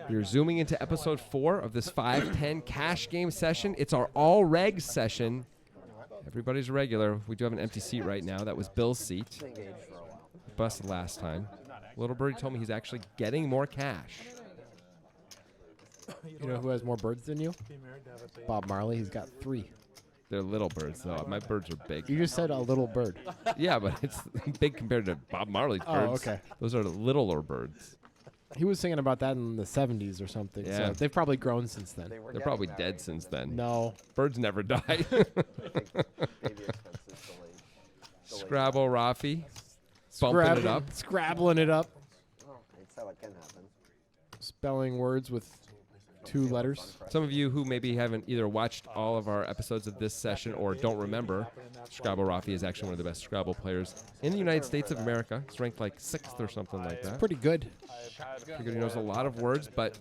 We're zooming into episode 4 of this 510 cash game session. It's our all regs session. Everybody's regular. We do have an empty seat right now. That was Bill's seat. Busted last time. Little Birdie told me he's actually getting more cash. You know who has more birds than you? Bob Marley. He's got 3. They're little birds, though. My birds are big. You just said a little bird. Yeah, but it's big compared to Bob Marley's birds. Oh, okay. Those are littler birds. He was singing about that in the 70s or something. Yeah. So they've probably grown since then. They're probably dead since then. No. Birds never die. Scrabble, Rafi. Bumping it up. Scrabbling it up. That's how it can happen. Spelling words with 2 letters. Some of you who maybe haven't either watched all of our episodes of this session or don't remember, Scrabble Rafi is actually one of the best Scrabble players in the United States of America. He's ranked like 6th or something like that. Pretty good. Pretty good. He knows a lot of words, but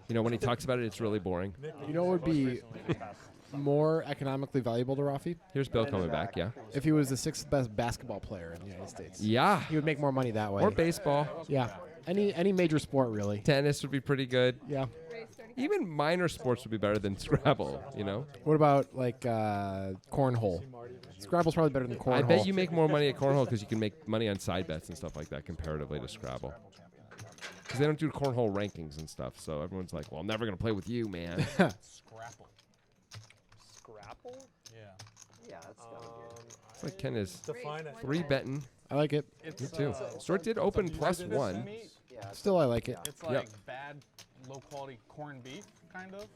you know when he talks about it, it's really boring. You know what would be more economically valuable to Rafi? Here's Bill coming back, yeah. If he was the 6th best basketball player in the United States. Yeah. He would make more money that way. Or baseball. Yeah. Any major sport, really. Tennis would be pretty good. Yeah. Even minor sports would be better than Scrabble, you know? What about, like, cornhole? Scrabble's probably better than cornhole. I bet you make more money at cornhole because you can make money on side bets and stuff like that comparatively to Scrabble. Because they don't do cornhole rankings and stuff, so everyone's like, well, I'm never going to play with you, man. Scrapple. Scrapple? Yeah. Yeah, that's It's like Ken is Define it. 3-betting. I like it. Me too. Stuart did open +1. Still, I like it. It's like bad, low-quality corned beef, kind of.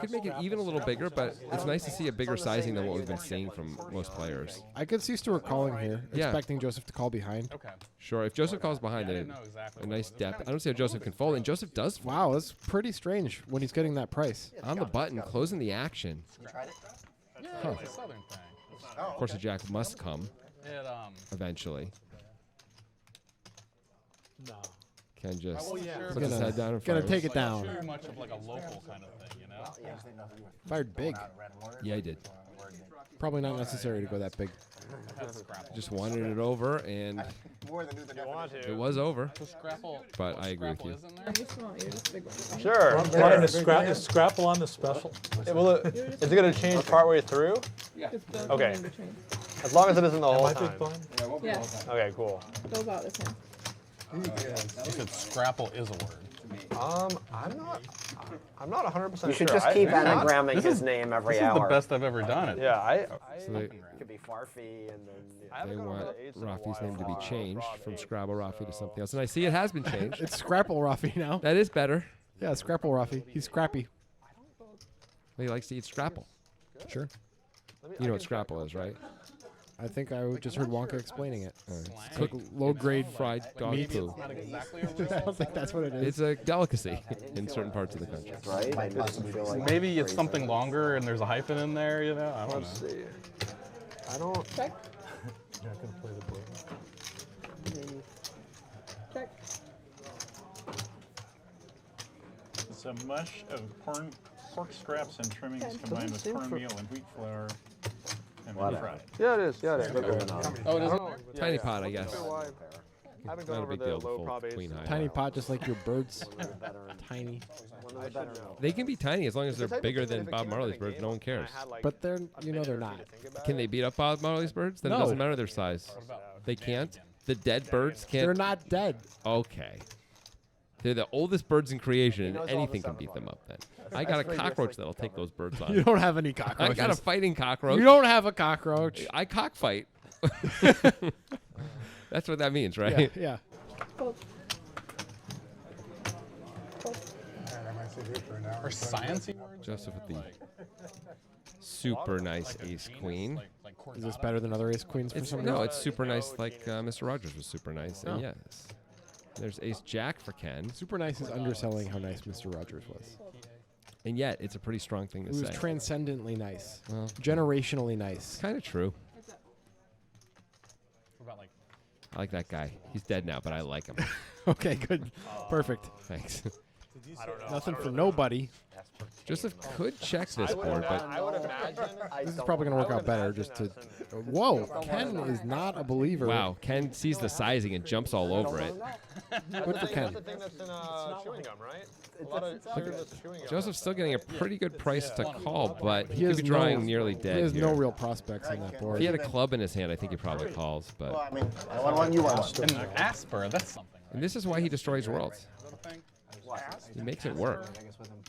Could make it even a little bigger, but it's nice to see a bigger sizing than what we've been seeing from most players. I could see Stuart calling here, Yeah. expecting Joseph to call behind. Okay. Sure, if Joseph calls behind I it, didn't know exactly a what nice was depth. happening. I don't see how Joseph can fold, and Joseph does fold. Wow, that's pretty strange when he's getting that price. On the button, closing the action. Yeah, it's a southern thing. Of course, a jack must come It, eventually. No. Ken just I wasn't sure puts if his Gonna- head down and gonna fires. take it like down. too much of like a local kind of thing, you know? Fired big. Yeah, he did. Probably not necessary to go that big. That's Scrapple. Just wanted it over, and more than the it was over. So Scrapple. But I agree with Scrapple you. is in there? I just want you to big one. Sure. Brian, is Scrapple on the special? Is it going to change partway through? Just build Okay. in between. As long as it isn't the whole Am I big time. blind? Yes, Okay, cool. build out this one. You said Scrapple is a word. I'm not 100% You should sure. just keep I- anagramming This his is- name every This is hour. the best I've ever done it. Yeah, So they, It could be Farfy and then. they want Rafi's name to be changed from Scrabble Rafi to something else. And I see it has been changed. It's Scrapple Rafi now. That is better. Yeah, Scrapple Rafi. He's scrappy. He likes to eat Scrapple. Sure. You know what Scrapple is, right? I think I just heard Wonka explaining it. Slang. It's like low-grade Fried dog meat. poo. Not exactly a real. I don't think that's what it is. It's a delicacy in certain parts of the country. Right? I just feel like Maybe it's something longer and there's a hyphen in there, you know? I don't know. see. I don't. Check, You're not going to play the blue. check. It's a mush of pork scraps and trimmings combined with cornmeal and wheat flour and then fried. Yeah, it is. Yeah, it is. Oh, it isn't? Tiny pot, I guess. I haven't Not gone a over big the deal to low fold prob eights. queen high. Tiny pot, just like your birds. Tiny. They can be tiny as long as they're Because I bigger think than if it Bob came out Marley's of the birds. game No one and I cares. had, like, But they're, a you know, minute they're or two not. to think about Can they it, beat up Bob Marley's birds? Then it No. doesn't matter their size. They can't? The dead birds can't? They're not dead. Okay. They're the oldest birds in creation, and knows all the anything can stuff beat about them it. up then. I got a cockroach that'll take those birds on. You don't have any I cockroaches. got a fighting cockroach. You don't have a cockroach. I cockfight. That's what that means, right? Yeah. Fold. Or sciencey words? Joseph with the super nice ace queen. Is this better than other ace queens for It's, some no, reason? it's super nice like Mr. Rogers was super nice. Oh. And yes. There's ace jack for Ken. Super nice is underselling how nice Mr. Rogers was. And yet, it's a pretty strong thing to It was say. transcendently nice. Well, Generationally nice. kind of true. What about like I like that guy. He's dead now, but I like him. Okay, good. Perfect. Thanks. I don't know. Nothing for nobody. Joseph could check this board, but I would imagine. This is probably going to work out better just to... Whoa, Ken is not a believer. wow, Ken sees the sizing and jumps all over it. Good for Ken. That's the thing that's in chewing gum, right? A lot of sugar that's chewing gum. Joseph's still getting a pretty good price to call, but he He could has be drawing no- nearly He dead has here. no real prospects on that If board. he had a club in his hand, I think he probably calls. Well, But I mean, I want one, you want one. And Asper, that's something. Right? and this is why he destroys worlds. Is that a thing? He makes it work,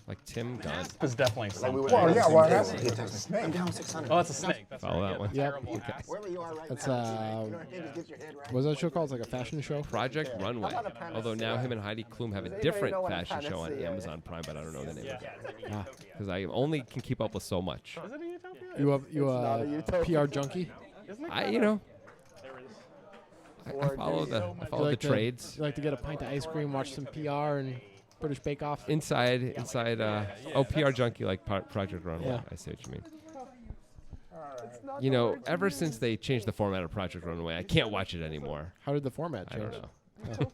like Tim Gunn. It's definitely something. Well, yeah, well, that's a snake. I'm down 600. Oh, that's a snake. That's Follow right. that one. Yeah, Yep. terrible ass. Wherever you are right That's, now. You know what I mean? Just get your head right. What was that show called? It's like a fashion show? Project Runway. How about a Although now him and Heidi Klum have a anybody different know what a fashion show on panacea is? Amazon Prime, but I don't know the name of it Ah. because I only can keep up with so much. Is it a utopia? You not a a utopia. PR junkie? Isn't it I kinda- I follow the You the like to- trades. You like to get a pint of ice cream, watch some PR and British Bake Off? Inside, PR junkie like Project Runway. Yeah. I see what you mean. You know, ever since they changed the format of Project Runway, I can't watch it anymore. How did the format I change? don't know.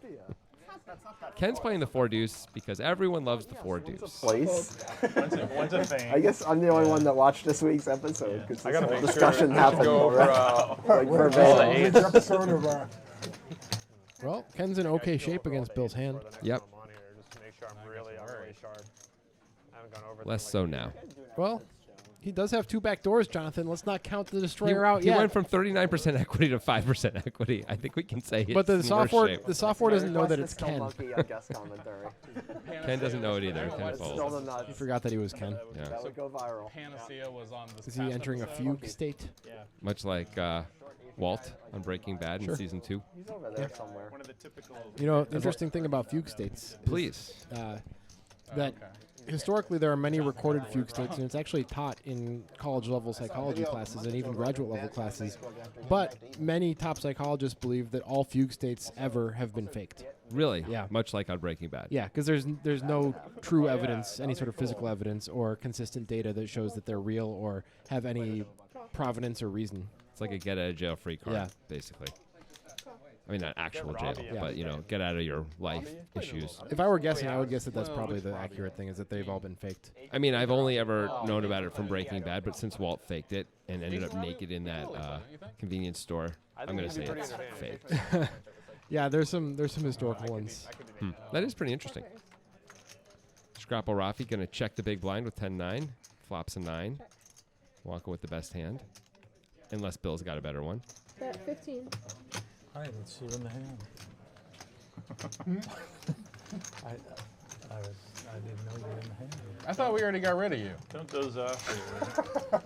Ken's playing the four deuce because everyone loves the four deuce. Place. One's a thing. I guess I'm the only one that watched this week's episode because I gotta this make whole discussion sure happened go over, already. Like Well, verbatim. the episode of Well, Ken's in okay shape against Bill's hand. Yep. I'm on here just to make sure I'm really sharp. I haven't gone over Less so now. Well, he does have two back doors, Jonathan. Let's not count the destroyer out He yet. went from 39% equity to 5% equity. I think we can say it's but the in worse software, shape. the software doesn't know that Request it's to kill Ken. Monkey on guest commentary. Ken doesn't know it either. Ken It's still folds. the He nuts. forgot that he was Ken. Yeah. That would go viral. Panacea was on this Is he past entering a episode. fugue state? Much like Walt on Breaking Bad in season 2. He's over there somewhere. One of the typical. You know, the interesting thing about fugue states is, Please. that historically there are many recorded fugue states, and it's actually taught in college-level psychology classes and even graduate-level classes. But many top psychologists believe that all fugue states ever have been faked. Really? Yeah. Much like on Breaking Bad. Yeah, because there's no true evidence, any sort of physical evidence or consistent data that shows that they're real or have any provenance or reason. It's like a get out of jail free card, Yeah. basically. I mean, not actual jail, Yeah. but, you know, get out of your life issues. If I were guessing, I would guess that that's probably the accurate thing, is that they've all been faked. I mean, I've only ever known about it from Breaking Bad, but since Walt faked it and ended up naked in that convenience store, I'm going to say it's faked. Yeah, there's some historical ones. That is pretty interesting. Scrapple Rafi going to check the big blind with 10-9. Flops a 9. Walking with the best hand. Unless Bill's got a better one. Bet 15. I didn't see it in the hand. I didn't know you were in the hand. I thought we already got rid of you. Don't doze off.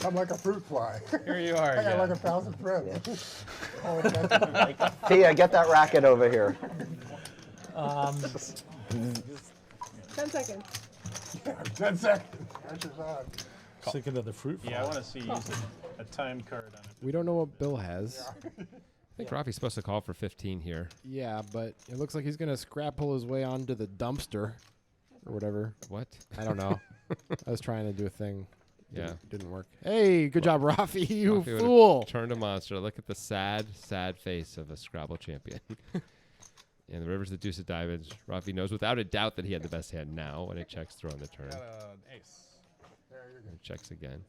I'm like a fruit fly. Here you are I got like again. 1,000 friends. Oh, that's- Tia, get that racket over here. 10 seconds. 10 seconds. That's just odd. Thinking of the fruit fly. Yeah, I want to see you use a time card on it. We don't know what Bill has. I think Rafi's supposed to call for 15 here. Yeah, but it looks like he's going to scrapple his way onto the dumpster or whatever. What? I don't know. I was trying to do a thing. Yeah. Didn't work. Hey, good job, Rafi. You Rafi would've fool. Turned a monster. Look at the sad, sad face of a Scrabble champion. And the river's the deuce of diamonds. Rafi knows without a doubt that he had the best hand now when it checks throw on the turn. Got an ace. And it checks again.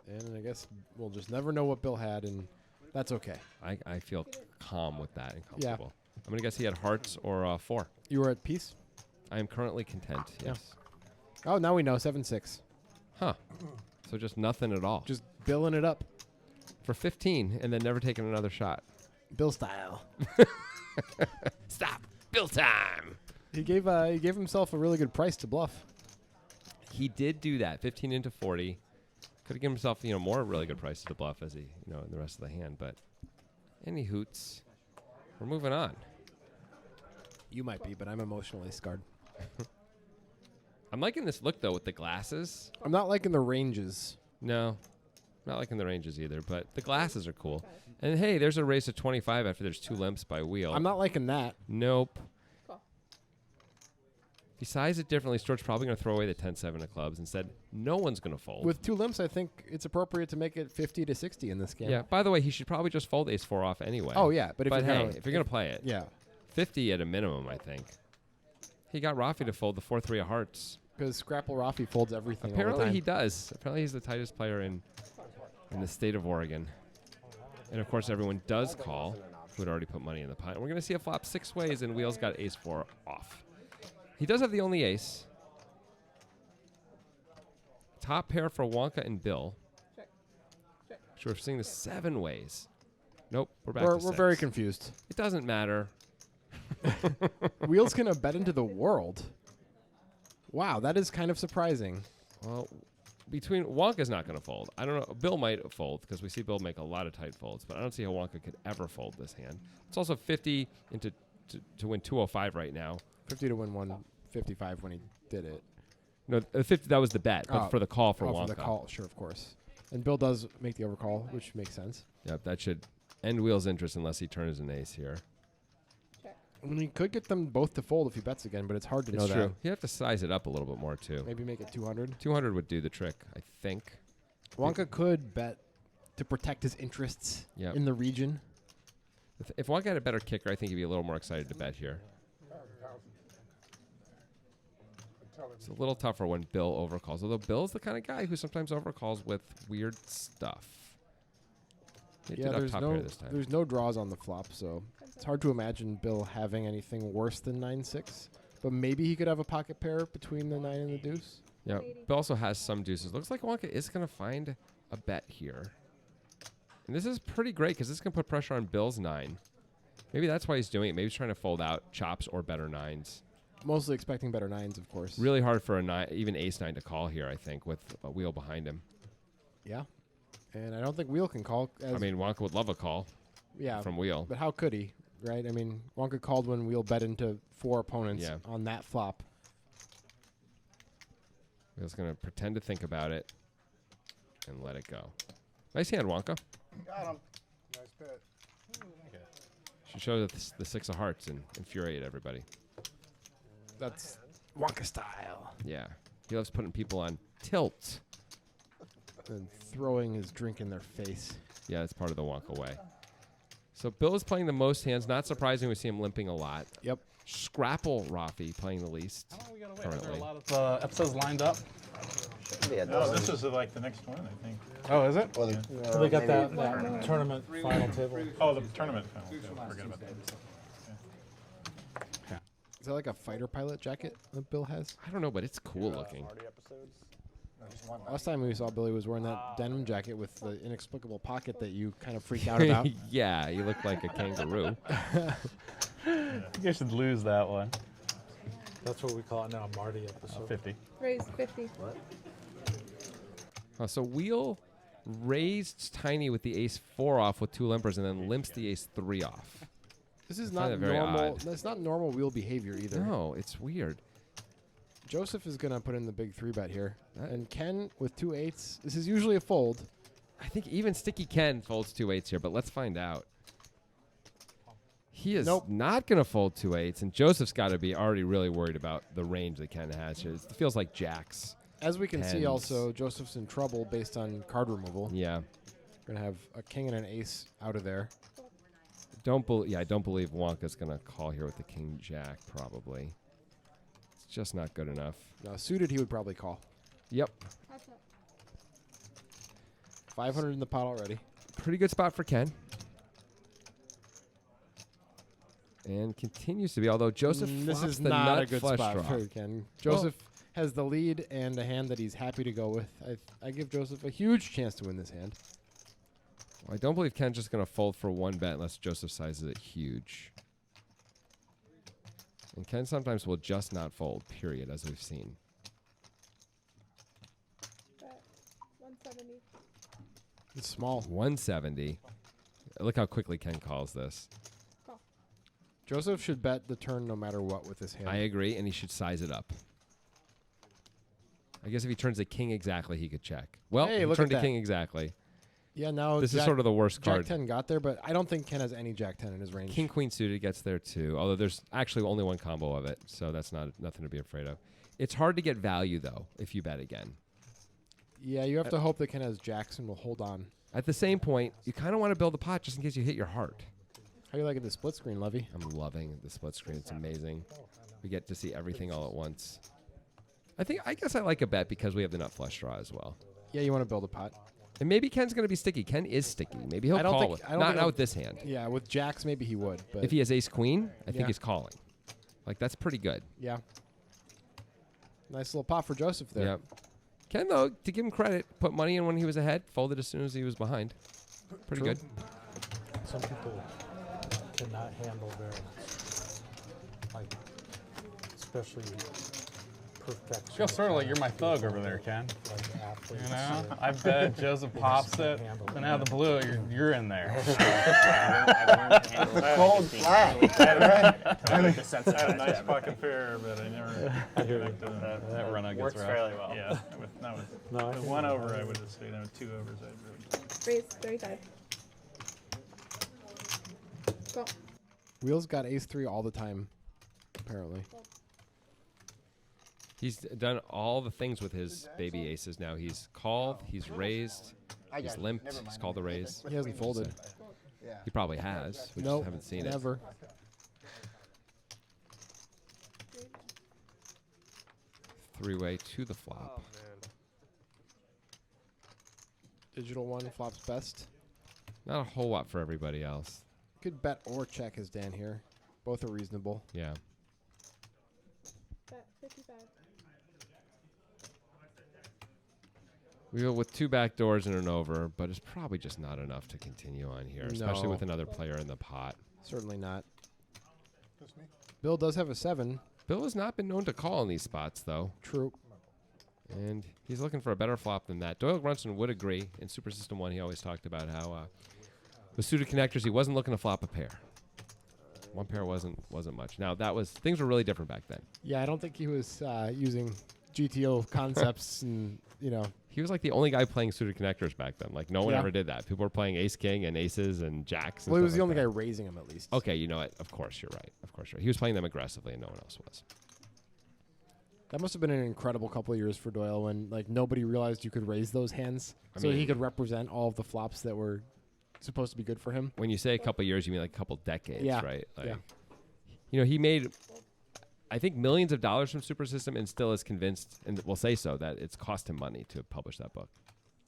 And I guess we'll just never know what Bill had, and that's okay. I feel calm with that and comfortable. I'm going to guess he had hearts or 4. You were at peace? I am currently content, Yeah. yes. Oh, now we know. 7-6. Huh. So just nothing at all. Just billing it up. For 15 and then never taking another shot. Bill style. Stop. Bill time. He gave himself a really good price to bluff. He did do that. 15 into 40. Could have given himself, more really good prices to bluff as he, in the rest of the hand. But any hoots. We're moving on. You might be, but I'm emotionally scarred. I'm liking this look, though, with the glasses. I'm not liking the ranges. No. Not liking the ranges either, but the glasses are cool. And, hey, there's a race of 25 after there's 2 limps by wheel. I'm not liking that. Nope. Cool. If he sizes it differently, Stuart's probably going to throw away the 10-7 of clubs. Instead, no one's going to fold. With 2 limps, I think it's appropriate to make it 50 to 60 in this game. Yeah, by the way, he should probably just fold ace-4 off anyway. Oh, yeah. But if But you're hey, gonna, if you're going to play it, yeah. 50 at a minimum, I think. He got Rafi to fold the 4-3 of hearts. Because Scrapple Rafi folds everything all the Apparently time. he does. Apparently he's the tightest player in the state of Oregon. And of course everyone does call who had already put money in the pot. And we're going to see a flop 6 ways, and Wheels got ace-4 off. He does have the only ace. Top pair for Wonka and Bill. Check. Check. Sure, we're seeing the 7 ways. Nope, we're back We're, to we're 6. very confused. It doesn't matter. Wheels gonna bet into the world. Wow, that is kind of surprising. Well, between Wonka's not going to fold. I don't know. Bill might fold because we see Bill make a lot of tight folds, but I don't see how Wonka could ever fold this hand. It's also 50 into to win 205 right now. 50 to win 155 when he did it. No, 50. That was the bet, but Oh. for the call for Oh, Wonka. for the call, sure, of course. And Bill does make the overcall, which makes sense. Yep, that should end Wheels' interest unless he turns an ace here. I mean, he could get them both to fold if he bets again, but it's hard to know It's that. true. You have to size it up a little bit more too. Maybe make it 200. 200 would do the trick, I think. Wonka could bet to protect his interests Yep. in the region. If Wonka had a better kicker, I think he'd be a little more excited to bet here. It's a little tougher when Bill overcalls, although Bill's the kind of guy who sometimes overcalls with weird stuff. He did up top pair this time. there's no draws on the flop, so it's hard to imagine Bill having anything worse than 9-6. But maybe he could have a pocket pair between the 9 and the deuce. Yeah, Bill also has some deuces. Looks like Wonka is going to find a bet here. And this is pretty great because this can put pressure on Bill's 9. Maybe that's why he's doing it. Maybe he's trying to fold out chops or better 9s. Mostly expecting better 9s, of course. Really hard for a 9, even ace-9 to call here, I think, with a wheel behind him. Yeah. And I don't think Wheel can call. I mean, Wonka would love a call from Wheel. But how could he, right? I mean, Wonka called when Wheel bet into 4 opponents on that flop. Wheel's going to pretend to think about it and let it go. Nice hand, Wonka. Got him. Nice bet. Should show the 6 of hearts and infuriate everybody. That's Wonka style. Yeah. He loves putting people on tilt. And throwing his drink in their face. Yeah, that's part of the Wonka way. So Bill is playing the most hands. Not surprising, we see him limping a lot. Yep. Scrapple Rafi playing the least How long we gotta wait? Are there currently. a lot of episodes lined up? No, this is like the next one, I think. Oh, is it? Well, they got that tournament final table. Oh, the tournament final. Yeah, forget about that. Is that like a fighter pilot jacket that Bill has? I don't know, but it's cool looking. Last time we saw Billy was wearing that denim jacket with the inexplicable pocket that you kind of freaked out about. Yeah, you look like a kangaroo. You guys should lose that one. That's what we call it now, Marty episode. 50. Raise 50. So Wheel raised Tiny with the ace-4 off with 2 limpers and then limps the ace-3 off. This is I find not that very normal. odd. That's not normal Wheel behavior either. No, it's weird. Joseph is going to put in the big 3-bet here. And Ken with 2 8s. This is usually a fold. I think even Sticky Ken folds 2 8s here, but let's find out. He is not going to fold 2 8s, and Joseph's got to be already really worried about the range that Ken has here. It feels like jacks. As we can see Tens. also, Joseph's in trouble based on card removal. Yeah. Going to have a king and an ace out of there. I don't believe Wonka's going to call here with the king jack, probably. It's just not good enough. Now, suited, he would probably call. Yep. 500 in the pot already. Pretty good spot for Ken. And continues to be, although Joseph This flops is the not nut a good flush spot draw. for Ken. Joseph has the lead and a hand that he's happy to go with. I give Joseph a huge chance to win this hand. Well, I don't believe Ken's just going to fold for 1 bet unless Joseph sizes it huge. And Ken sometimes will just not fold, period, as we've seen. 170. It's small. 170. Look how quickly Ken calls this. Joseph should bet the turn no matter what with this hand. I agree, and he should size it up. I guess if he turns a king exactly, he could check. Well, Hey, he look turned at a that. king exactly. Yeah, now This is sort of the worst Jack card. 10 got there, but I don't think Ken has any Jack 10 in his range. King Queen suited gets there too, although there's actually only 1 combo of it, so that's nothing to be afraid of. It's hard to get value though if you bet again. Yeah, you have to hope that Ken has Jacks and will hold on. At the same point, you kind of want to build the pot just in case you hit your heart. How you liking the split screen, Levy? I'm loving the split screen. It's amazing. We get to see everything all at once. I guess I like a bet because we have the nut flush draw as well. Yeah, you want to build a pot. And maybe Ken's going to be sticky. Ken is sticky. Maybe he'll I don't call think- with. I don't Not think now I'll- with this hand. Yeah, with jacks maybe he would, but If he has ace queen, I think Yeah. he's calling. Like, that's pretty good. yeah. Nice little pot for Joseph there. Yep. Ken, though, to give him credit, put money in when he was ahead, folded as soon as he was behind. Pretty True. good. Some people cannot handle variance, like especially perfection. Feels sort of like you're my thug over there, Ken. Like athletes. You know, I bet Joseph pops it, and out of the blue, you're in there. Cold flat. I had a nice fucking pair, but I never connected them. That run out Works gets rough. fairly well. Yeah, No, I with think one over, I would have stayed. With 2 overs, I'd really. Raise 35. Go. Wheels got ace 3 all the time, apparently. He's done all the things with his baby aces now. He's called, he's raised, he's limped, he's called the raise. He hasn't folded. He probably has. We Nope, just haven't seen it. never. Three-way to the flop. Digital one flops best. Not a whole lot for everybody else. Could bet or check his Dan here. Both are reasonable. Yeah. Bet 55. We go with 2 back doors and an over, but it's probably just not enough to continue on here, especially No. with another player in the pot. Certainly not. Bill does have a 7. Bill has not been known to call in these spots, though, True. and he's looking for a better flop than that. Doyle Grunson would agree. In Super System 1, he always talked about how with suited connectors, he wasn't looking to flop a pair. One pair wasn't much. Now, things were really different back then. Yeah, I don't think he was using GTO concepts and, He was like the only guy playing suited connectors back then. Like, no one Yeah. ever did that. People were playing ace-king and aces and jacks. And well, he was stuff the like only that. guy raising him at least. Okay, you know what? Of course, you're right. Of course, you're right. He was playing them aggressively, and no one else was. That must have been an incredible couple of years for Doyle when nobody realized you could raise those hands, I so he mean- could represent all of the flops that were supposed to be good for him. When you say a couple years, you mean like a couple decades, Yeah. right? Like, Yeah. He made, I think, millions of dollars from Super System, and still is convinced, and will say so, that it's cost him money to publish that book.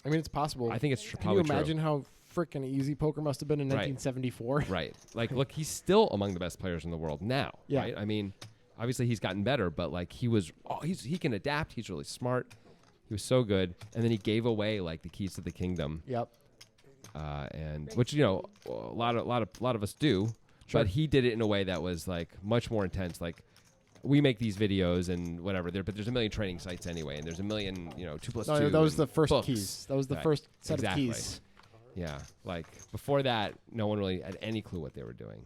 I mean, it's possible. I think it's Can you probably true. imagine how freaking easy poker must have been in Right. 1974? Right. Like, look, he's still among the best players in the world now. Yeah. Right. I mean, obviously he's gotten better, but like he can adapt. He's really smart. He was so good, and then he gave away like the keys to the kingdom, Yep. and which a lot of us do. Sure. But he did it in a way that was like much more intense. Like, we make these videos and whatever, but there's a million training sites anyway, and there's a million 2+2. No, that was and the first books. keys. That was the Right. first set Exactly. of keys. Yeah, like before that, no one really had any clue what they were doing.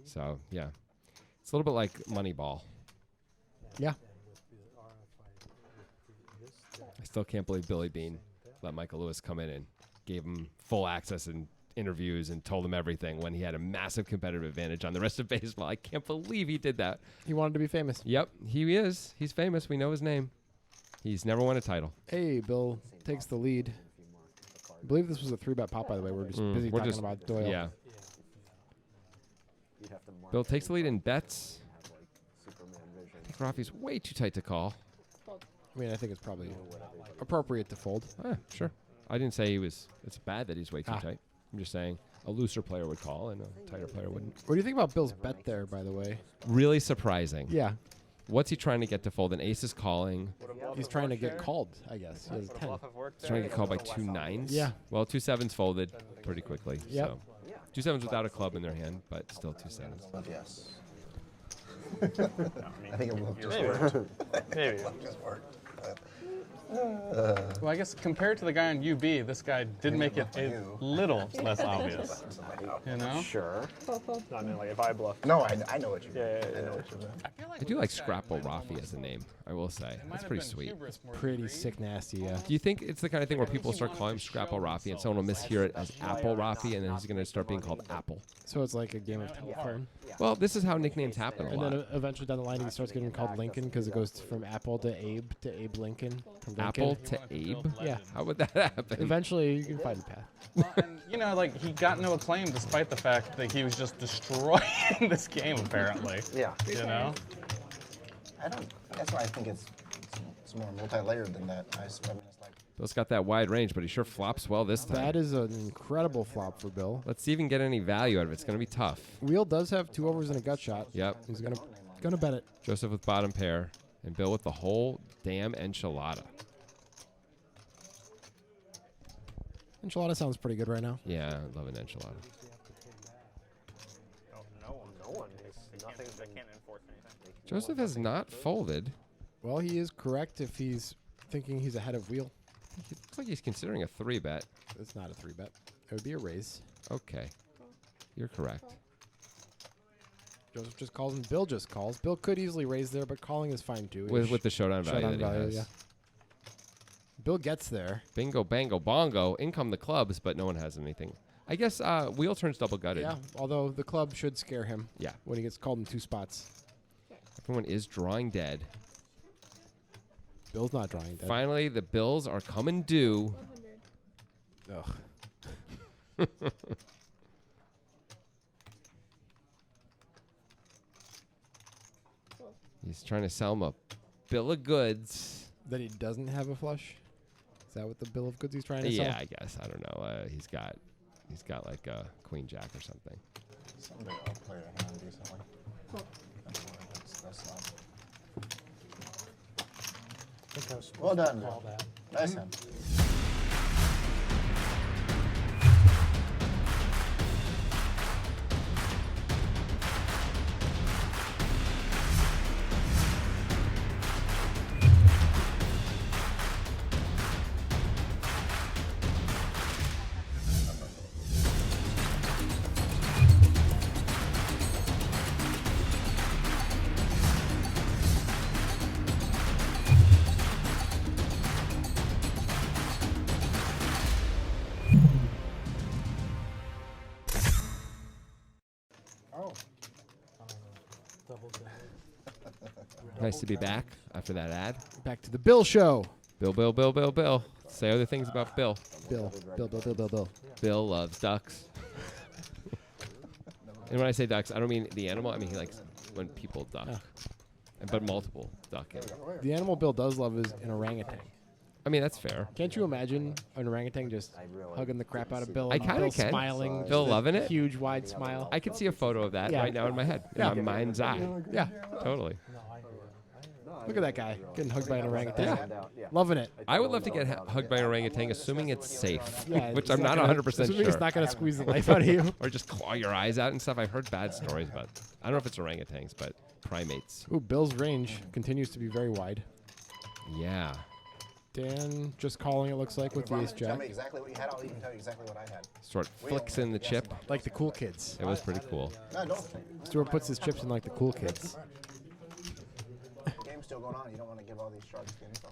So yeah, it's a little bit like Moneyball. Yeah. I still can't believe Billy Bean let Michael Lewis come in and gave him full access and interviews and told him everything when he had a massive competitive advantage on the rest of baseball. I can't believe he did that. He wanted to be famous. Yep, he is. He's famous. We know his name. He's never won a title. Hey, Bill takes the lead. I believe this was a 3-bet pop, by the way. We're just busy We're talking just- about Doyle. Yeah. Bill takes the lead in bets. I think Rafi's way too tight to call. I mean, I think it's probably appropriate to fold. Sure. I didn't say it's bad that he's way too Ah. tight. I'm just saying a looser player would call and a tighter player wouldn't. What do you think about Bill's bet there, by the way? Really surprising. Yeah. What's he trying to get to fold? An ace is calling. He's trying to get called, I guess. He has a 10. He's trying to get called by 2 9s. Yeah. Well, 2 7s folded pretty quickly. Yep. So 2 7s without a club in their hand, but still 2 7s. Yes. I think it will just work. Maybe. Well, I guess compared to the guy on UB, this guy did make it a little less obvious. You know? Sure. Fold, fold. I mean, like if I bluff. No, I know what you mean. Yeah, I know what you mean. I feel like I do with like this guy, Scrapple it might have Rafi as a name, I will say. been That's pretty sweet. hubris more than Pretty greed. sick nasty, yeah. Do you think it's the kind of thing where people start calling him Scrapple Rafi and someone will mishear it as Apple Rafi and then he's going to start being called Apple? So it's like a game of telephone. Well, this is how nicknames happen a And lot. then eventually down the line, he starts getting called Lincoln because it goes from Apple to Abe Lincoln from Apple Duncan. to Abe? Yeah. How would that happen? Eventually, you can find the path. Well, and, you know, like, he got no acclaim despite the fact that he was just destroying this game, apparently. Yeah. You know? That's why I think it's more multi-layered than that. I mean, it's like Bill's got that wide range, but he sure flops well this time. That is an incredible flop for Bill. Let's see if he can get any value out of it. It's going to be tough. Wheel does have 2 overs and a gut shot. Yep. He's gonna bet it. Joseph with bottom pair, and Bill with the whole damn enchilada. Enchilada sounds pretty good right now. Yeah, I love an enchilada. No one. Nothing's been. Can't enforce anything. Joseph has not folded. Well, he is correct if he's thinking he's ahead of Wheel. It looks like he's considering a 3-bet. It's not a 3-bet. It would be a raise. Okay. You're correct. Joseph just calls and Bill just calls. Bill could easily raise there, but calling is fine too. With the showdown value Showdown that he value, has. yeah. Bill gets there. Bingo, bango, bongo. In come the clubs, but no one has anything. I guess Wheel turns double gutted. Yeah, although the club should scare him. Yeah. When he gets called in 2 spots. Everyone is drawing dead. Bill's not drawing dead. Finally, the bills are coming due. 100. Ugh. He's trying to sell him a bill of goods. That he doesn't have a flush? Is that what the bill of goods he's trying to Yeah, sell? I guess. I don't know. He's got like a queen jack or something. someday I'll play a hand decently. That's not. I think I was supposed Well to done. call that. Nice hand. Double down. Nice to be back after that ad. Back to the Bill show. Bill, Bill, Bill, Bill, Bill. Say other things about Bill. Bill. Bill loves ducks. And when I say ducks, I don't mean the animal. I mean he likes when people duck. Ah. But multiple ducking. The animal Bill does love is an orangutan. I mean, that's fair. Can't you imagine an orangutan just hugging the crap out of Bill? I and kinda Bill can. smiling. Bill just a loving it? Huge wide smile. I could see a photo of that Yeah. right now in my head. Yeah. In my mind's eye. Yeah. Totally. Look at that guy getting hugged by an orangutan. Yeah. Loving it. I would love to get hugged by an orangutan, assuming it's safe, Yeah, which it's I'm not gonna- 100% assuming sure. It's not going to squeeze the life out of you. Or just claw your eyes out and stuff. I've heard bad stories about. I don't know if it's orangutans, but primates. Ooh, Bill's range continues to be very wide. Yeah. Dan just calling, it looks like, with the ace Tell jack. me exactly what you had. I'll even tell you exactly what I had. Stuart flicks in the chip. Like the cool kids. It was pretty cool. No, don't. Stuart puts his chips in like the cool kids. The game's still going on. You don't want to give all these sharks the info.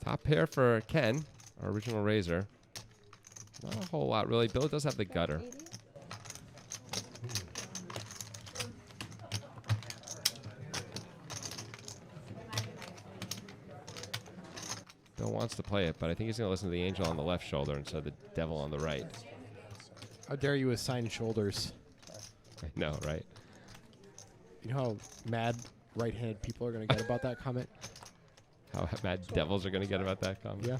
Top pair for Ken, our original raiser. Not a whole lot, really. Bill does have the gutter. 80. Bill wants to play it, but I think he's going to listen to the angel on the left shoulder instead of the devil on the right. How dare you assign shoulders? I know, right? You know how mad right-handed people are going to get about that comment? How mad devils are going to get about that comment. Yeah.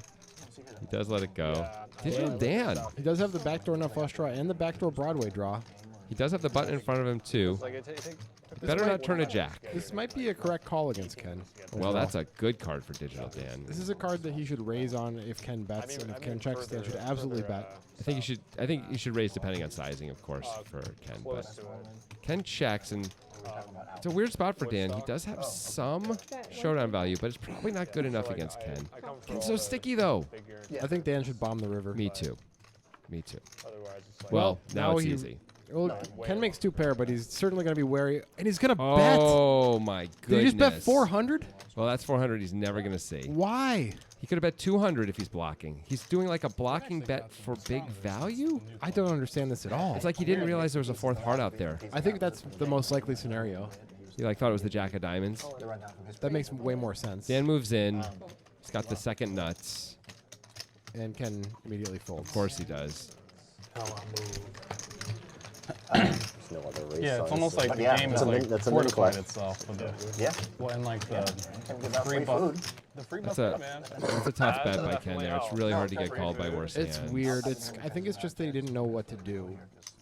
He does let it go. Digital Dan. He does have the backdoor nut flush draw and the backdoor Broadway draw. He does have the button in front of him, too. Like it takes. Better not turn a jack. This might be a correct call against Ken. Well, that's a good card for Digital Dan. This is a card that he should raise on if Ken bets, and if Ken checks, Dan should absolutely bet. I think you should raise depending on sizing, of course, for Ken. But Ken checks, and it's a weird spot for Dan. He does have some showdown value, but it's probably not good enough against Ken. Ken's so sticky, though. I think Dan should bomb the river. Me too. Me too. Otherwise, it's like. Well, now it's he- easy. Well, Ken makes 2 pair, but he's certainly going to be wary, and he's going to bet. Oh, my goodness. Did he just bet 400? Well, that's 400 he's never going to see. Why? He could have bet 200 if he's blocking. He's doing like a blocking bet for big value? I don't understand this at all. It's like he didn't realize there was a 4th heart out there. I think that's the most likely scenario. He like thought it was the jack of diamonds. That makes way more sense. Dan moves in. He's got the second nuts. And can immediately fold. Of course he does. There's no other race. Yeah, it's almost like the yeah, game that's is a like min- that's a mini fortified club. itself with the Yeah. well, and like the Can give out free free buff. food. The free That's buff, a man. that's a tough bet by Ken there. It's really hard to get called by worse It's hands. weird. I think it's just they didn't know what to do,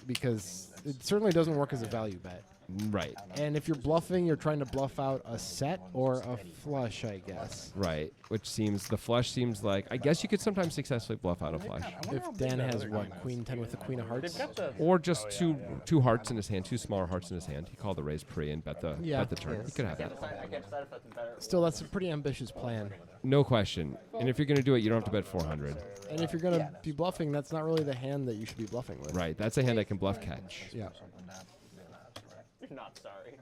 because it certainly doesn't work as a value bet. Right. And if you're bluffing, you're trying to bluff out a set or a flush, I guess. Right. Which seems the flush seems like I guess you could sometimes successfully bluff out a flush. If Dan has what, Queen 10 with the Queen of Hearts? They've got the Or just two hearts in his hand, two smaller hearts in his hand. He called the raise pre and bet the Yeah. bet the turn. He could have that. Still, that's a pretty ambitious plan. No question. And if you're gonna do it, you don't have to bet 400. And if you're going to be bluffing, that's not really the hand that you should be bluffing with. Right. That's a hand that can bluff catch. Yeah. You're not sorry.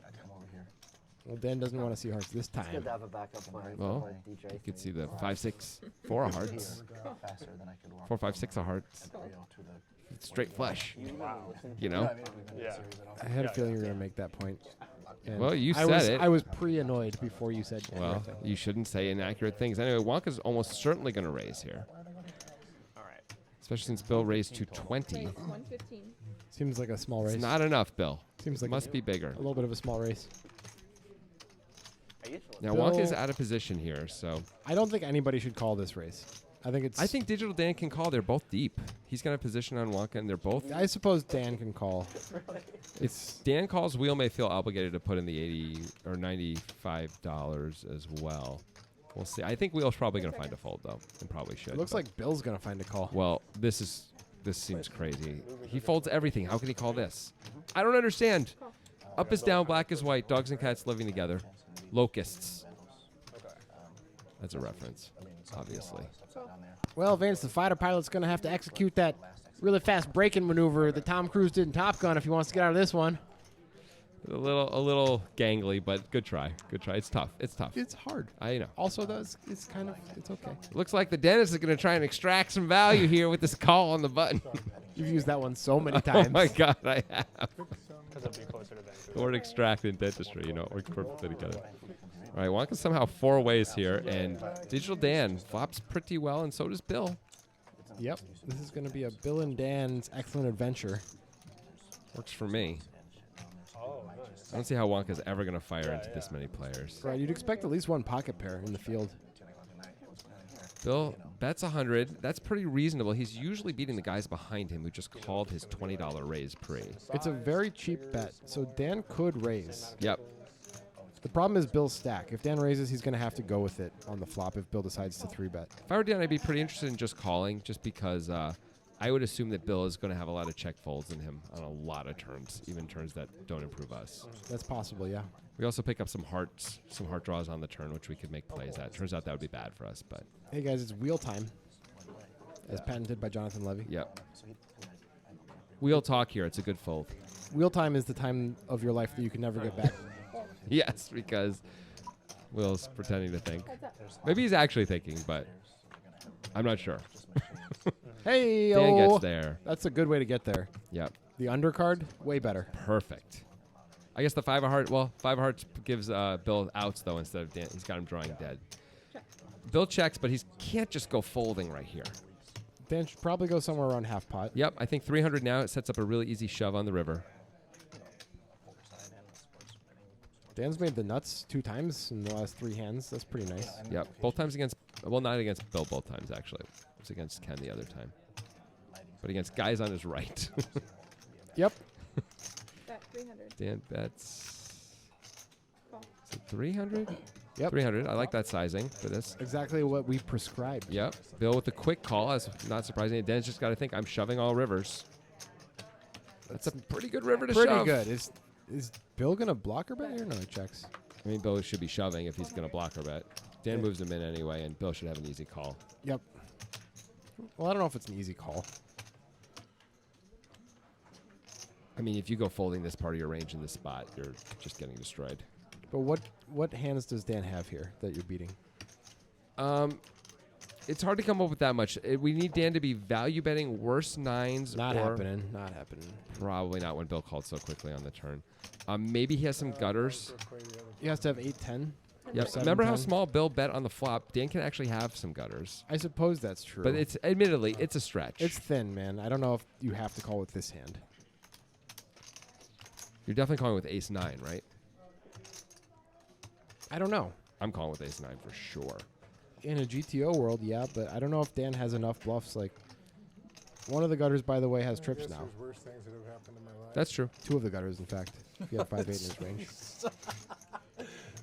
Well, Dan doesn't want to see hearts this time. Good to have a backup plan. Well, DJ. you could see the 5, 6, 4 of hearts. Faster than I could walk 4, 5, 6 of hearts. Straight flush. You know. Yeah. I had a feeling you were going to make that point. And Well, you I said was, it. I was pre-annoyed before you said Well, anything. you shouldn't say inaccurate things. Anyway, Wonka's almost certainly going to raise here, All right. especially since Bill raised to 20. 115. Seems like a small race. It's not enough, Bill. Seems like Must be bigger. a little bit of a small race. Now, Bill- Wonka's out of position here, so I don't think anybody should call this race. I think it's. I think Digital Dan can call. They're both deep. He's got a position on Wonka, and they're both. I suppose Dan can call. If Dan calls, Wheel may feel obligated to put in the $80 or $95 as well. We'll see. I think Wheel's probably going to find a fold, though, and probably should. It looks but- like Bill's gonna find a call. Well, this seems crazy. He folds everything. How can he call this? I don't understand. Up is down, black is white. Dogs and cats living together. Locusts. That's a reference, obviously. Well, Vance, the fighter pilot's gonna have to execute that really fast braking maneuver that Tom Cruise did in Top Gun if he wants to get out of this one. A little gangly, but good try. Good try. It's tough. It's tough. It's hard. I know. Also, it's kind of it's okay. Looks like the dentist is going to try and extract some value here with this call on the button. You've used that one so many times. Oh my God, I have. Because it'll be closer to Vancouver. The word extract in dentistry, it works perfectly together. All right, Wonka somehow 4 ways here, and Digital Dan flops pretty well, and so does Bill. Yep. This is gonna be a Bill and Dan's excellent adventure. Works for me. I don't see how Wonka's ever going to fire into this many players. Right. You'd expect at least one pocket pair in the field. Bill bets 100. That's pretty reasonable. He's usually beating the guys behind him who just called his $20 raise pre. It's a very cheap bet, so Dan could raise. Yep. The problem is Bill's stack. If Dan raises, he's going to have to go with it on the flop if Bill decides to 3-bet. If I were Dan, I'd be pretty interested in just calling, just because I would assume that Bill is going to have a lot of check folds in him on a lot of turns, even turns that don't improve us. That's possible, yeah. We also pick up some heart draws on the turn, which we could make plays at. Turns out that would be bad for us, but Hey, guys, it's wheel time, as patented by Jonathan Levy. yep. Wheel talk here. It's a good fold. Wheel time is the time of your life that you can never get back. Yes, because Will's pretending to think. Maybe he's actually thinking, but I'm not sure. Hey, Dan gets there. That's a good way to get there. Yep. The undercard, way better. Perfect. I guess the 5 of hearts. Well, 5 of hearts gives Bill outs though instead of Dan. He's got him drawing dead. Bill checks, but he can't just go folding right here. Dan should probably go somewhere around half pot. Yep, I think 300 now. It sets up a really easy shove on the river. Dan's made the nuts 2 times in the last 3 hands. That's pretty nice. Yep, both times against. Well, not against Bill. Both times actually. It was against Ken the other time, but against guys on his right. Yep. Bet 300. Dan bets. Call. Is it 300? Yep. 300. I like that sizing for this. Exactly what we prescribed. Yep. Bill with the quick call. That's not surprising. Dan's just got to think I'm shoving all rivers. That's a pretty good river to Pretty shove. good. Is Bill going to block or bet here? No, he checks. I mean, Bill should be shoving if he's going to block or bet. Dan moves him in anyway, and Bill should have an easy call. Yep. Well, I don't know if it's an easy call. I mean, if you go folding this part of your range in this spot, you're just getting destroyed. But what hands does Dan have here that you're beating? It's hard to come up with that much. We need Dan to be value betting worse 9s. Not or happening. Not happening. Probably not when Bill called so quickly on the turn. Maybe he has some gutters. He has to have 8-10. Yeah, Seven, remember how 10. small Bill bet on the flop? Dan can actually have some gutters. I suppose that's true. But it's admittedly, it's a stretch. It's thin, man. I don't know if you have to call with this hand. You're definitely calling with ace 9, right? I don't know. I'm calling with ace 9 for sure. In a GTO world, yeah, but I don't know if Dan has enough bluffs. Like, one of the gutters, by the way, has trips now. There's worse things that have happened in my life. That's true. 2 of the gutters, in fact. If you have 5-8 in his range.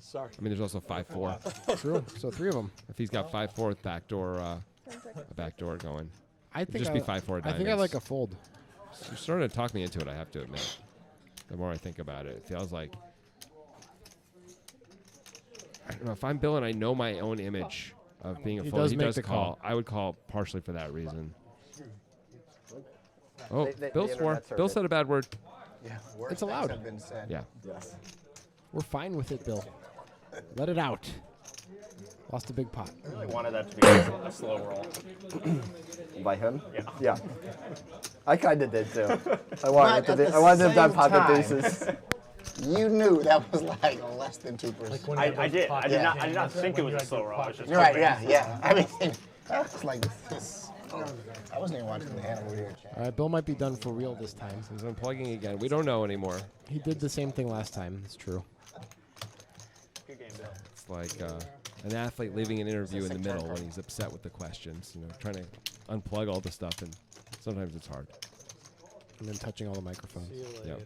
Sorry. I mean, there's also 5-4. True. So 3 of them. If he's got 5-4 with backdoor, 10 seconds. a backdoor going. I It'd think just be 5-4 diamonds. I think I like a fold. You're starting to talk me into it, I have to admit. The more I think about it, it feels like... I don't know, if I'm Bill and I know my own image of being a He fold, does he make does the call. call. I would call partially for that reason. Oh, The Bill swore. internet's Bill said a bad word. Yeah, It's allowed. Have been said. Yeah. Yes. We're fine with it, Bill. Let it out. Lost a big pot. I really wanted that to be a slow roll. By him? Yeah. Yeah. I kind of did too. I But wanted at to. the I wanted to have done same pocket time- deuces. You knew that was like less than 2%. I did. I did Yeah. not. I did not think it was a slow roll. I was just You're right, hoping. yeah. I mean, I was like, this. I wasn't even watching the hand over here. Chat. All right, Bill might be done for real this time. He's unplugging again. We don't know anymore. He did the same thing last time. It's true. Good game, Bill. It's like an athlete leaving an interview in the middle when he's upset with the questions. You know, trying to unplug all the stuff, and sometimes it's hard. And then touching all the microphones. Yep.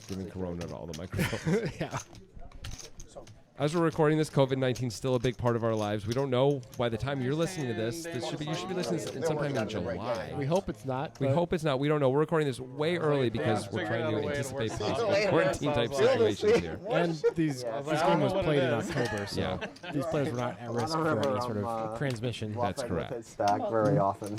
Giving Corona to all the microphones. Yeah. As we're recording this, COVID-19 is still a big part of our lives. We don't know by the time you're listening to this. You should be listening to this sometime in July. We hope it's not. We but hope it's not. We don't know. We're recording this way early because we're figuring trying out to a way to anticipate work possible this out. quarantine type situations here. And this I game don't know was what played it in is. October, so Yeah. these players were not at risk for any sort of transmission. That's Bluffing correct. with his stack very often.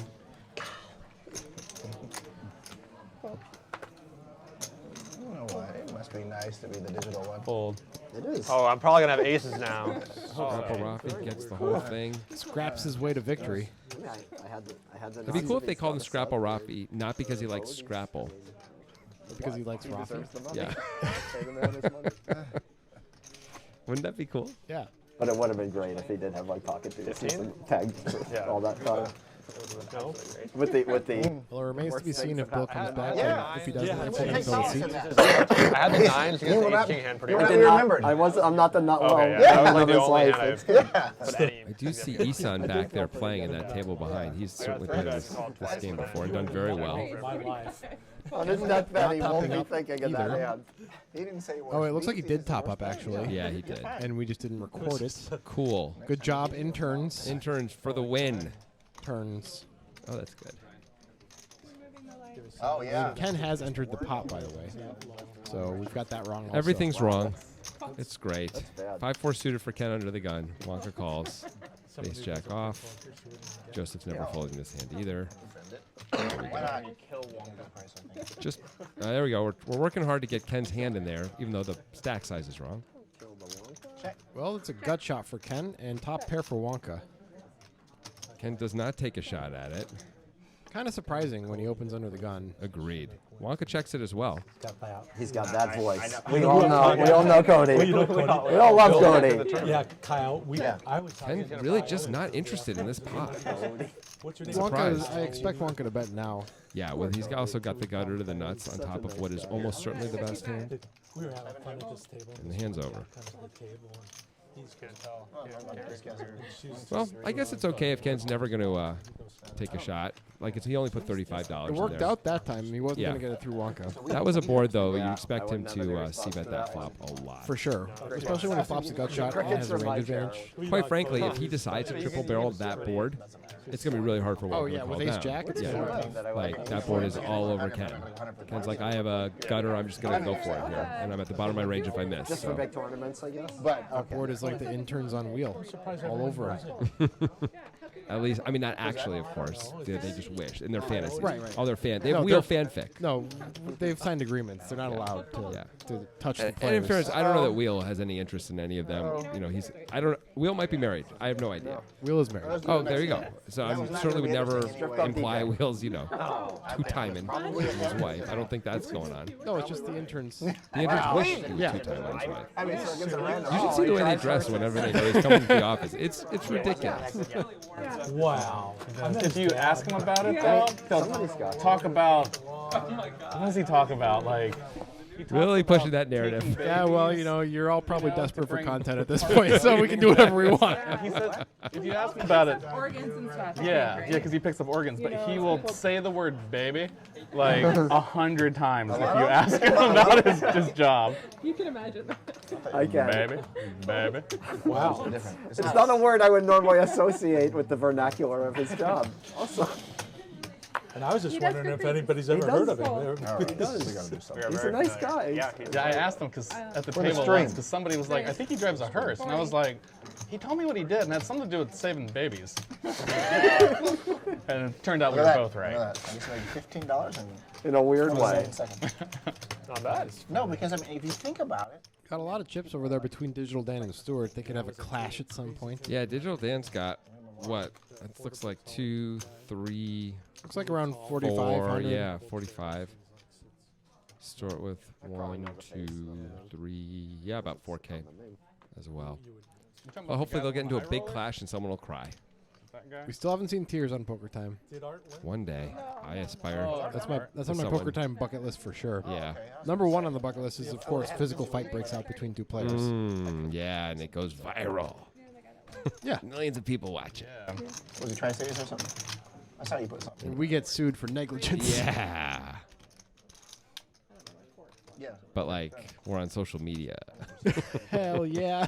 I don't know why. It must be nice to be the digital one. Fold. It is. Oh, I'm probably gonna have aces now. Scrapple Rafi gets the whole thing. Scraps his way to victory. I mean, I had the. It'd be cool if they called him Scrapple Rafi, not because he likes Scrapple. Because he likes Rafi. Deserves the money. Yeah. Pay the man his money. Wouldn't that be cool? Yeah. But it would have been great if he did have like pocket deuces 15? and tagged Yeah. all that time. No. With the Well, it remains to be Worst seen things if Bill about- comes back. Yeah. And if he doesn't, Yeah. then Take he'll fill solace the in seat. that. I had the nines against the ace king hand pretty you much. were not- remembered. I'm not the nut well. Okay, yeah, Yeah. that was like of the his only life. hand I've Yeah. put any. I do see Isan back there playing in that table behind. He's certainly played this game before and done very well. My life. On his nut bet, he Not won't topping be up thinking of that either. hand. He didn't say Oh, it looks like he did top up, actually. Yeah, he did. And we just didn't record it. Cool. Good job, interns. Interns for the win. Turns. Oh, that's good. Oh, yeah. Ken has entered the pot, by the way. So we've got that wrong also. Everything's wrong. It's great. bad. 5-4 suited for Ken under the gun. Wonka calls. Ace jack off. Joseph's never folding this hand either. Why not kill Wonka's price, I think. Just there we go. We're working hard to get Ken's hand in there, even though the stack size is wrong. Well, it's a gut shot for Ken and top pair for Wonka. Ken does not take a shot at it. Kind of surprising when he opens under the gun. Agreed. Wonka checks it as well. He's got that voice. I We all know Cody. Well, you know Cody. We all love Cody. Yeah, Kyle. Yeah. I was Ken really just not interested in this pot. What's your name? Surprised. I expect Wonka to bet now. Yeah, well, he's also got the gutter to the nuts on top of what is almost certainly the best hand. We were having fun at this table. And the hand's over. Comes to the table and he's can't tell. Well, I guess it's okay if Ken's never going to take a shot. Like, he only put $35 It worked in there. out that time. He wasn't Yeah. going to get it through Wonka. That was a board, though. You Yeah, expect I him wouldn't have to any c-bet response that to flop that a lot. For sure. Especially when he flops a gut shot and has a Crickets are my range advantage. Quite frankly, if he decides to triple barrel that board, it's going to be really hard for Wonka Oh, to yeah, call with ace down. jack, it's Yeah. gonna Like, that board is all over Ken. Ken's like, I have a gutter, I'm just going to go for it here. And I'm at the bottom of my range if I miss. Just for So. big tournaments, I guess. But That board is like the interns on wheel. All over him. Yeah, At least, I mean, not actually, of course. They just wish in their fantasies. Right. All their They have No, wheel they're- fanfic. No, they've signed agreements. They're not allowed to touch the And in players. fairness, I don't know that Wheel has any interest in any of them. You know, Wheel might be married. I have no idea. Wheel is married. Oh, there you go. So I certainly would never imply Wheel's, two-timing his wife. I don't think that's going on. No, it's just the interns. The interns wish he was Yeah. two-timing his wife. I mean, so against a random. You should see the way they dress whenever they come into the office. It's ridiculous. Wow. If you ask him about it, though, he'll talk about. What does he talk about? Like, he talks Really about pushing that narrative. taking Yeah, well, babies, you're all probably to desperate for bring- content at this point, so we can do whatever we want. He said, if you ask him about it, Organs and stuff. yeah, because he picks up organs, but he will say the word baby like 100 times if you ask him about his job. You can imagine. I can. Baby. Wow. Different. It's not a word I would normally associate with the vernacular of his job. Also, And I was just He does wondering if good anybody's He ever heard does of him. All right, we gotta do something. he's a nice guy. Yeah, Yeah, I asked him because at the For the table stream. once, because somebody was like, I think he drives a hearse, and I was like, he told me what he did, and it had something to do with saving babies. And it turned out we Look were at both that. right. Look at that. I just made $15 In a weird in way. 7 seconds. Not bad. No, because I mean, if you think about it, Got a lot of chips over there between Digital Dan and Stewart. They could have a clash at some point. Yeah, Digital Dan's got, what? It looks like 2, 3, Looks like around 4. 4,500. Yeah, 45. Start with 1, 2, 3. Yeah, about 4K as well. Well, hopefully they'll get into a big clash and someone will cry. That guy? We still haven't seen tears on Poker Time. Did Art win? One day, I aspire. That's on my someone. Poker Time bucket list for sure. Yeah. Number one on the bucket list is, of course, physical fight breaks out between two players. Yeah, and it goes viral. Yeah. Millions of people watch it. Yeah. was he trying to say or something? I saw you put something. And we get sued for negligence. Yeah. Yeah. But like, we're on social media. Hell yeah.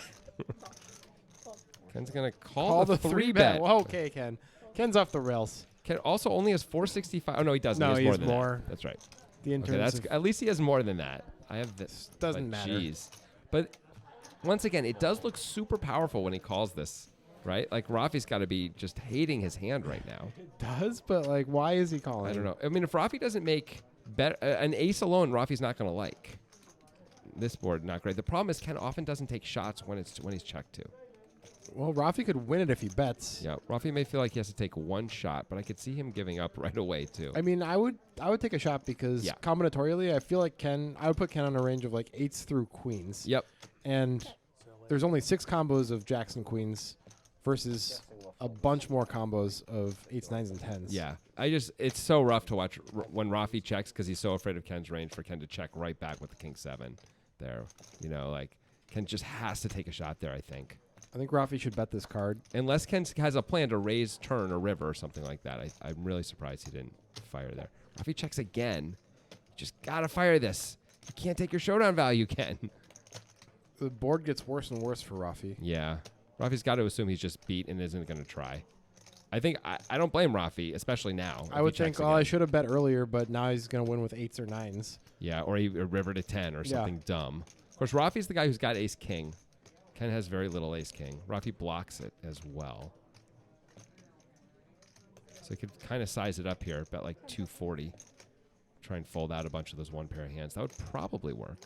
Ken's gonna Call call the the 3 bet. bet. Well, okay, Ken. Ken's off the rails. Ken also only has 465. Oh no, he doesn't. No, he he has has more than more. that. That's right. The interns. Okay, that's have- at least he has more than that. I have this. Doesn't but matter. Jeez. But once again, it does look super powerful when he calls this, right? Like Rafi's got to be just hating his hand right now. does, but like, why is he calling? I don't know. I mean, if Rafi doesn't make an ace alone, Rafi's not going to like. This board not great. The problem is Ken often doesn't take shots when he's checked too. Well, Rafi could win it if he bets. Yeah, Rafi may feel like he has to take one shot, but I could see him giving up right away too. I mean, I would take a shot because Yeah. combinatorially, I feel like I would put Ken on a range of like 8s through queens. Yep. And there's only 6 combos of jacks and queens versus a bunch more combos of 8s, 9s, and 10s. Yeah, it's so rough to watch when Rafi checks because he's so afraid of Ken's range for Ken to check right back with the King 7 there. You know, like Ken just has to take a shot there, I think. I think Rafi should bet this card. Unless Ken has a plan to raise turn or river or something like that. I'm really surprised he didn't fire there. Rafi checks again. Just got to fire this. You can't take your showdown value, Ken. The board gets worse and worse for Rafi. Yeah. Rafi's got to assume he's just beat and isn't going to try. I think I don't blame Rafi, especially now. if I he would checks think, I again. should have bet earlier, but now he's going to win with 8s or 9s. Yeah, or a river to 10 or Yeah. something dumb. Of course, Rafi's the guy who's got ace king. Ken has very little ace king. Rafi blocks it as well. So he could kind of size it up here, bet like 240. Try and fold out a bunch of those one pair of hands. That would probably work.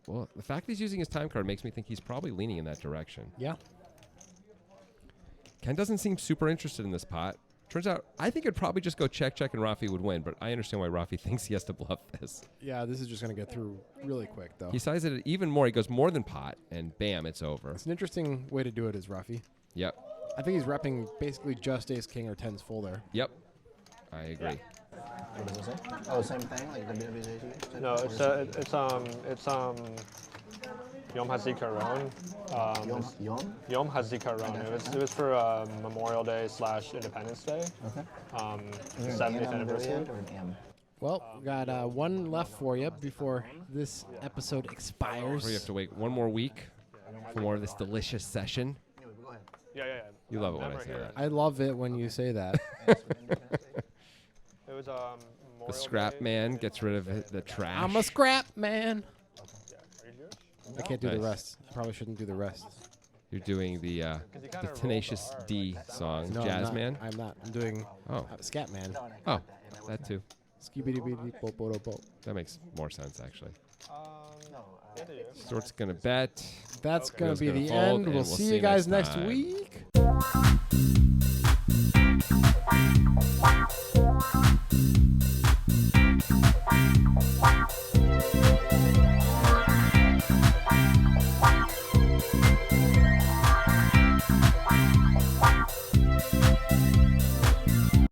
Well, the fact that he's using his time card makes me think he's probably leaning in that direction. Yeah. Ken doesn't seem super interested in this pot. Turns out, I think it'd probably just go check, check, and Rafi would win, but I understand why Rafi thinks he has to bluff this. Yeah, this is just going to get through really quick, though. He sizes it even more. He goes more than pot, and bam, it's over. It's an interesting way to do it, is Rafi. Yep. I think he's repping basically just ace king or 10s full there. Yep. I agree. What does it say? Oh, same thing, like WWJT? No, it's Yom HaZikaron. Yom? Yom HaZikaron. It was for Memorial Day / Independence Day. Okay. The Is there an 70th N on the very anniversary. end or an M? Well, we got one left for you before this episode expires. We have to wait one more week for more of this delicious session. Anyway, go ahead. Yeah. You love it when I Never say hear that. I love it when you say that. It was The Memorial scrap Day. man gets rid of the trash. I'm a scrap man. Yeah, are you Jewish? I can't do the Nice. rest. Probably shouldn't do the rest. You're doing the Tenacious D song, No, Jazz I'm not. Man. I'm not. I'm doing Oh. Scatman. Oh, that too. Skibidi-bidi-bo-bo-do-bo. That makes more sense, actually. Stort's gonna bet. That's going Will's to be gonna the fold, end. and We'll see you guys next time. week.